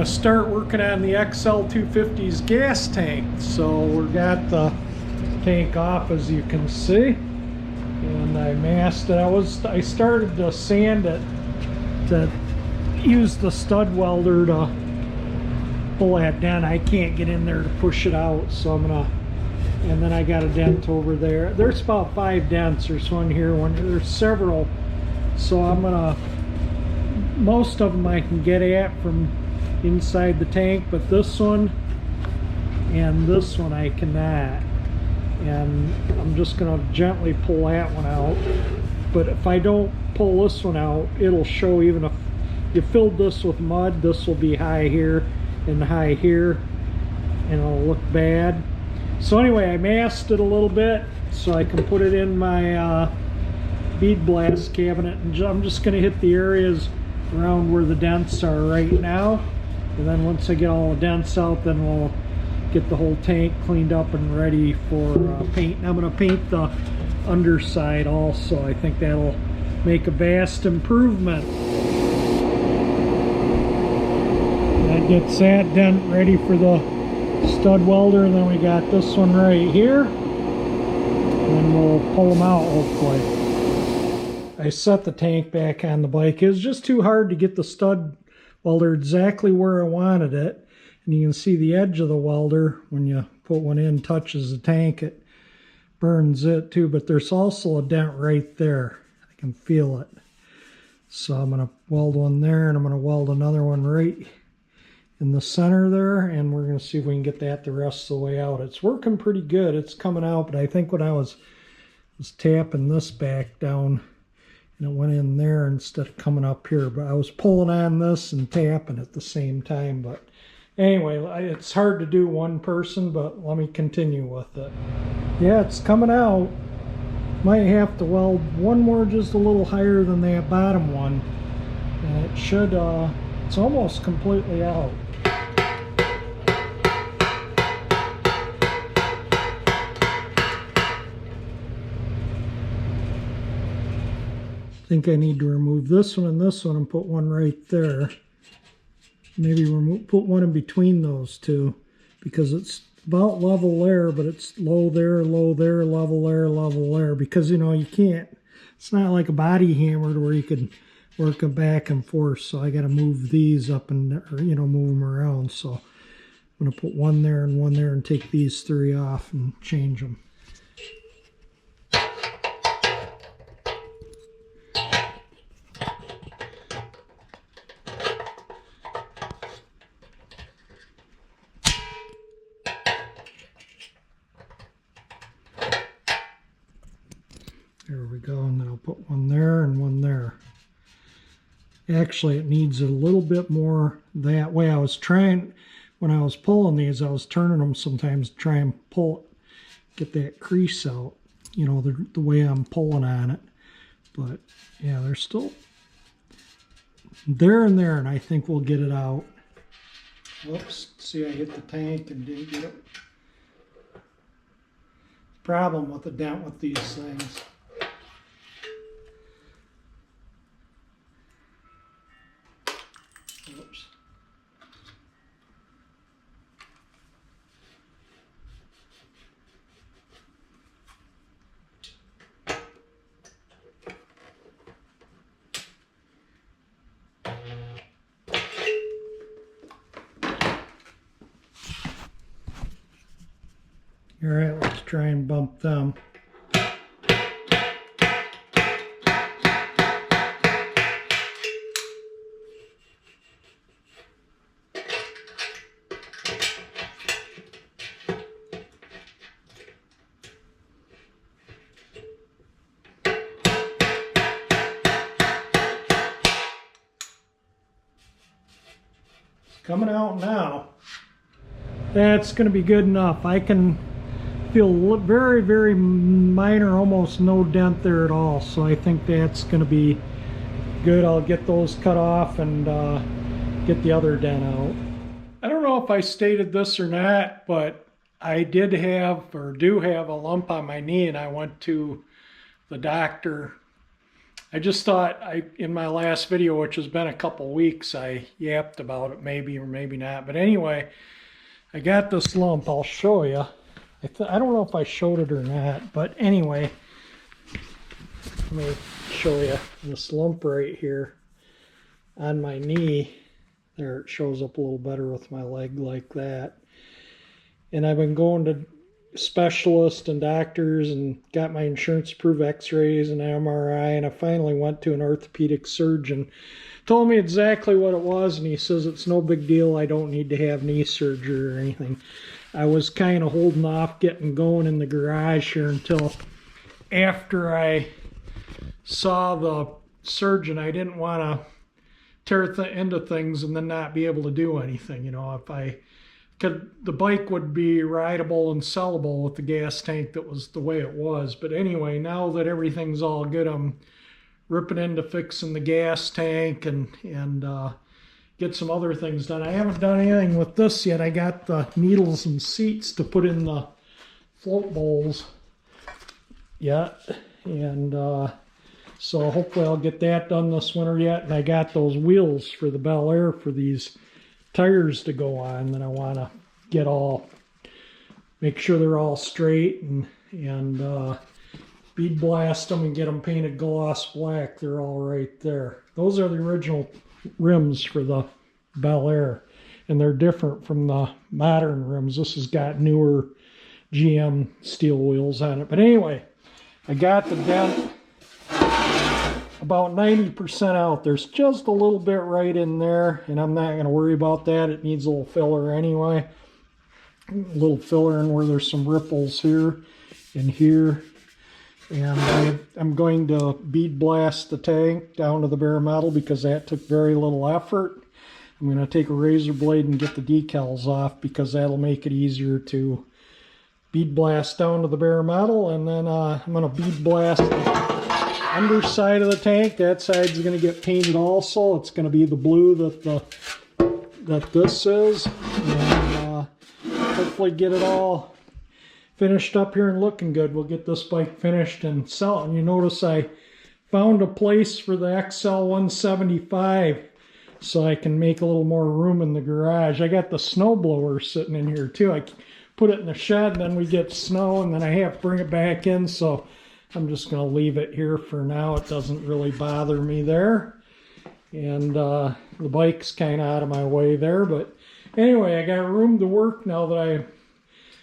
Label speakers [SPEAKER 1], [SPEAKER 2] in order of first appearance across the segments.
[SPEAKER 1] to start working on the XL250's gas tank. So we got the tank off, as you can see, and I masked it. I started to sand it to use the stud welder to pull that dent. I can't get in there to push it out, so I'm gonna, and then I got a dent over there. There's about 5 dents. There's one here, there's several, so I'm gonna, most of them I can get at from inside the tank, but this one and this one I cannot, and I'm just gonna gently pull that one out. But if I don't pull this one out, it'll show. Even if you filled this with mud, this will be high here and high here, and it'll look bad. So anyway, I masked it a little bit so I can put it in my bead blast cabinet, and I'm just going to hit the areas around where the dents are right now, and then once I get all the dents out, then we'll get the whole tank cleaned up and ready for paint. And I'm going to paint the underside also. I think that'll make a vast improvement. That gets that dent ready for the stud welder, and then we got this one right here, and then we'll pull them out hopefully. I set the tank back on the bike. It was just too hard to get the stud welder exactly where I wanted it, and you can see the edge of the welder when you put one in touches the tank, it burns it too. But there's also a dent right there. I can feel it. So I'm going to weld one there, and I'm going to weld another one right in the center there, and we're going to see if we can get that the rest of the way out. It's working pretty good. It's coming out, but I think when I was tapping this back down, and it went in there instead of coming up here, but I was pulling on this and tapping at the same time. But anyway, it's hard to do one person, but let me continue with it. Yeah, it's coming out. Might have to weld one more just a little higher than that bottom one, and it should, it's almost completely out. I think I need to remove this one and this one and put one right there. Maybe put one in between those two, because it's about level there, but it's low there, level there, because, you know, you can't, it's not like a body hammer where you can work them back and forth. So I got to move these up and, or, you know, move them around. So I'm going to put one there and take these 3 off and change them. There we go, and then I'll put one there and one there. Actually, it needs a little bit more that way. I was trying, when I was pulling these, I was turning them sometimes to try and pull it, get that crease out, you know, the way I'm pulling on it. But yeah, they're still there and there, and I think we'll get it out. Whoops, see, I hit the tank and didn't get it. Problem with the dent with these things. Oops. All right, let's try and bump them. Coming out now. That's going to be good enough. I can feel very, very minor, almost no dent there at all. So I think that's going to be good. I'll get those cut off and get the other dent out. I don't know if I stated this or not, but I did have, or do have, a lump on my knee, and I went to the doctor. I just thought in my last video, which has been a couple weeks, I yapped about it maybe or maybe not. But anyway, I got this lump. I'll show you. I don't know if I showed it or not, but anyway, let me show you this lump right here on my knee. There, it shows up a little better with my leg like that. And I've been going to specialists and doctors and got my insurance approved x-rays and MRI, and I finally went to an orthopedic surgeon. Told me exactly what it was, and he says it's no big deal. I don't need to have knee surgery or anything. I was kind of holding off getting going in the garage here until after I saw the surgeon. I didn't want to tear into things and then not be able to do anything. You know, if I could, the bike would be rideable and sellable with the gas tank that was the way it was. But anyway, now that everything's all good, I'm ripping into fixing the gas tank and get some other things done. I haven't done anything with this yet. I got the needles and seats to put in the float bowls yet, and so hopefully I'll get that done this winter yet. And I got those wheels for the Bel Air for these tires to go on that I want to get all, make sure they're all straight and bead blast them and get them painted gloss black. They're all right there. Those are the original rims for the Bel Air, and they're different from the modern rims. This has got newer GM steel wheels on it. But anyway, I got the dent about 90% out. There's just a little bit right in there, and I'm not going to worry about that. It needs a little filler anyway. A little filler in where there's some ripples here and here. And I'm going to bead blast the tank down to the bare metal because that took very little effort. I'm going to take a razor blade and get the decals off because that'll make it easier to bead blast down to the bare metal. And then I'm going to bead blast the underside of the tank. That side's going to get painted also. It's going to be the blue that this is. And hopefully get it all finished up here and looking good. We'll get this bike finished and sell it. And you notice I found a place for the XL175 so I can make a little more room in the garage. I got the snow blower sitting in here too. I put it in the shed, and then we get snow, and then I have to bring it back in, so I'm just going to leave it here for now. It doesn't really bother me there. And the bike's kind of out of my way there. But anyway, I got room to work now that I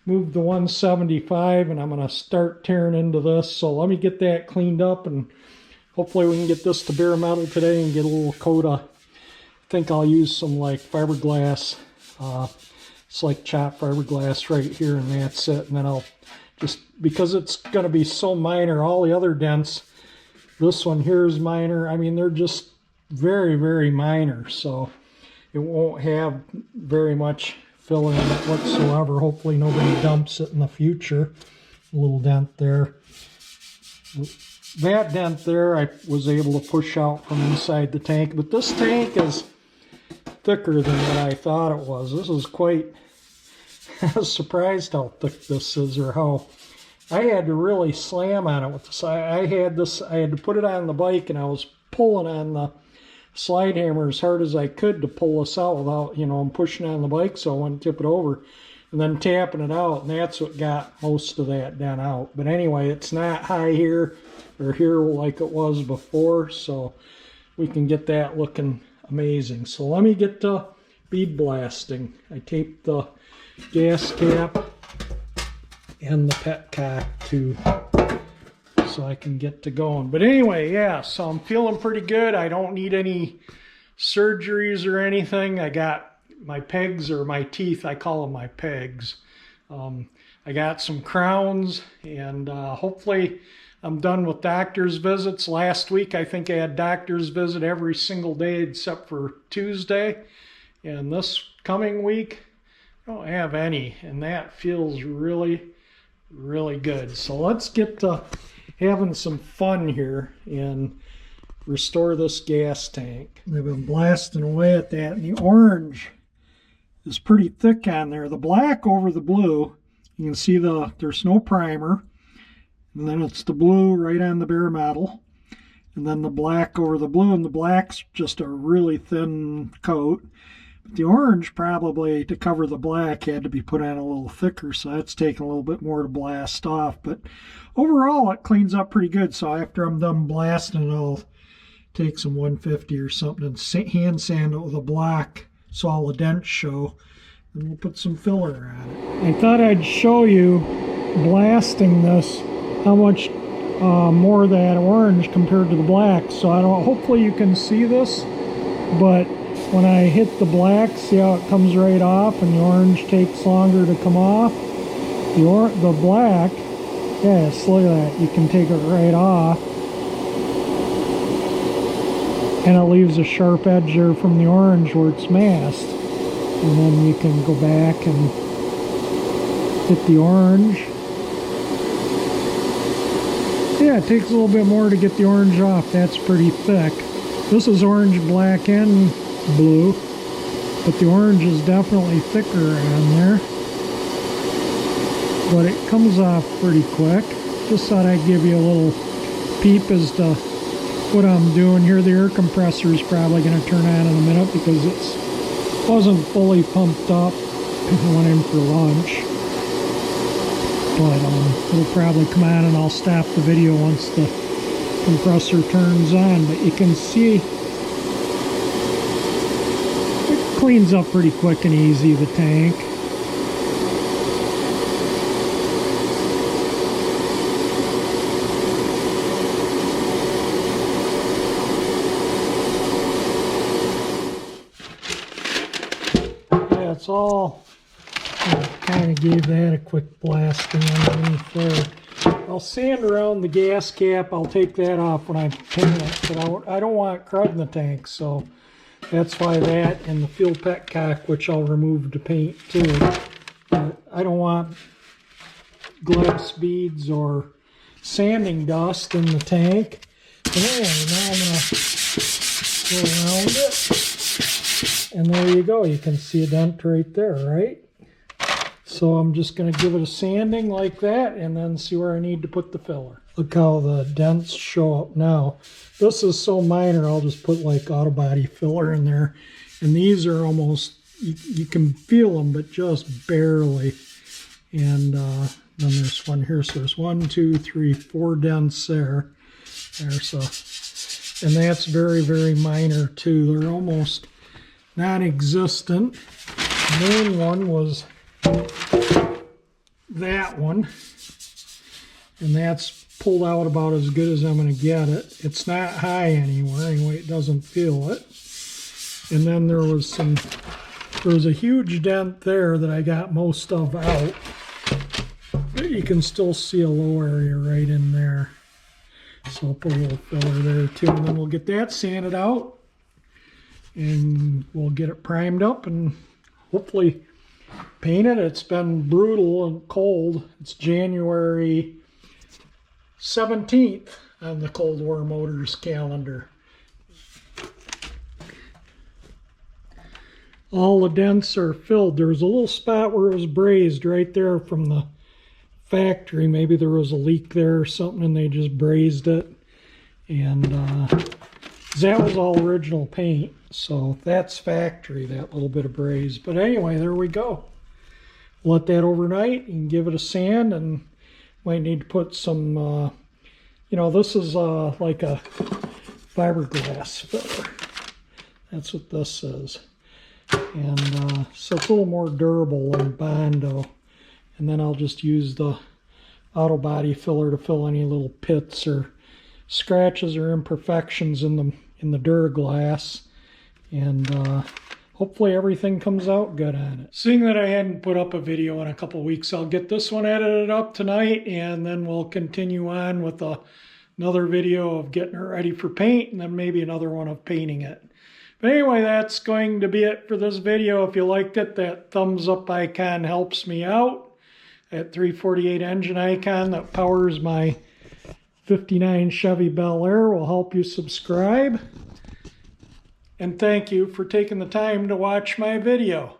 [SPEAKER 1] moved the 175, and I'm going to start tearing into this. So let me get that cleaned up, and hopefully we can get this to bare metal today and get a little coat of, I think I'll use some like fiberglass. It's like chopped fiberglass right here, and that's it. And then I'll just, because it's going to be so minor, all the other dents, this one here is minor. I mean, they're just very, very minor. So it won't have very much fill in it whatsoever. Hopefully nobody dumps it in the future. A little dent there. That dent there I was able to push out from inside the tank, but this tank is thicker than what I thought it was. This is quite, I was surprised how thick this is, or how I had to really slam on it with this. I had to put it on the bike, and I was pulling on the slide hammer as hard as I could to pull this out without, you know, I'm pushing on the bike so I wouldn't tip it over, and then tapping it out, and that's what got most of that dent out. But anyway, it's not high here or here like it was before, so we can get that looking amazing. So let me get to bead blasting. I taped the gas cap and the petcock too, so I can get to going. But anyway, yeah, so I'm feeling pretty good. I don't need any surgeries or anything. I got my pegs, or my teeth, I call them my pegs. I got some crowns, and hopefully I'm done with doctor's visits. Last week I think I had doctor's visit every single day except for Tuesday. And this coming week I don't have any, and that feels really, really good. So let's get to having some fun here and restore this gas tank. They've been blasting away at that, and the orange is pretty thick on there. The black over the blue, you can see there's no primer. And then it's the blue right on the bare metal. and then the black over the blue, and the black's just a really thin coat. The orange, probably to cover the black, had to be put on a little thicker, so that's taking a little bit more to blast off. But overall, it cleans up pretty good. So after I'm done blasting it, I'll take some 150 or something and hand sand it with a block so all the dents show. And we'll put some filler on it. I thought I'd show you blasting this, how much more of that orange compared to the black. So I don't, hopefully you can see this, but when I hit the black, see how it comes right off, and the orange takes longer to come off. The black, yes, look at that. You can take it right off, and it leaves a sharp edge there from the orange where it's masked. And then you can go back and hit the orange. Yeah, it takes a little bit more to get the orange off. That's pretty thick. This is orange, black, and blue, but the orange is definitely thicker on there, but it comes off pretty quick. Just thought I'd give you a little peep as to what I'm doing here. The air compressor is probably going to turn on in a minute because it wasn't fully pumped up. I went in for lunch, but it'll probably come on, and I'll stop the video once the compressor turns on. But you can see cleans up pretty quick and easy, the tank. Yeah, it's all, kind of gave that a quick blasting underneath there. I'll sand around the gas cap. I'll take that off when I paint it, but I don't want crud in the tank, so that's why that and the fuel petcock, which I'll remove to paint too. But I don't want glass beads or sanding dust in the tank. But anyway, now I'm going to go around it. And there you go. You can see a dent right there, right? So I'm just going to give it a sanding like that and then see where I need to put the filler. Look how the dents show up now. This is so minor, I'll just put like auto body filler in there. And these are almost, you can feel them, but just barely. And then there's one here. So there's 1, 2, 3, 4 dents there. There's and that's very, very minor too. They're almost non-existent. The main one was that one. And that's pulled out about as good as I'm going to get it. It's not high anywhere. Anyway, it doesn't feel it. And then there was a huge dent there that I got most of out. But you can still see a low area right in there. So I'll put a little filler there too. And then we'll get that sanded out. And we'll get it primed up and hopefully paint it. It's been brutal and cold. It's January 17th on the Cold War Motors calendar. All the dents are filled. There was a little spot where it was brazed right there from the factory. Maybe there was a leak there or something and they just brazed it. And that was all original paint. So that's factory, that little bit of braze. But anyway, there we go. Let that overnight and give it a sand, and might need to put some, this is like a fiberglass filler. That's what this is. And so it's a little more durable than Bondo. And then I'll just use the auto body filler to fill any little pits or scratches or imperfections in the Duraglass. And hopefully everything comes out good on it. Seeing that I hadn't put up a video in a couple weeks, I'll get this one edited up tonight, and then we'll continue on with another video of getting it ready for paint, and then maybe another one of painting it. But anyway, that's going to be it for this video. If you liked it, that thumbs up icon helps me out. That 348 engine icon that powers my 59 Chevy Bel Air will help you subscribe. And thank you for taking the time to watch my video.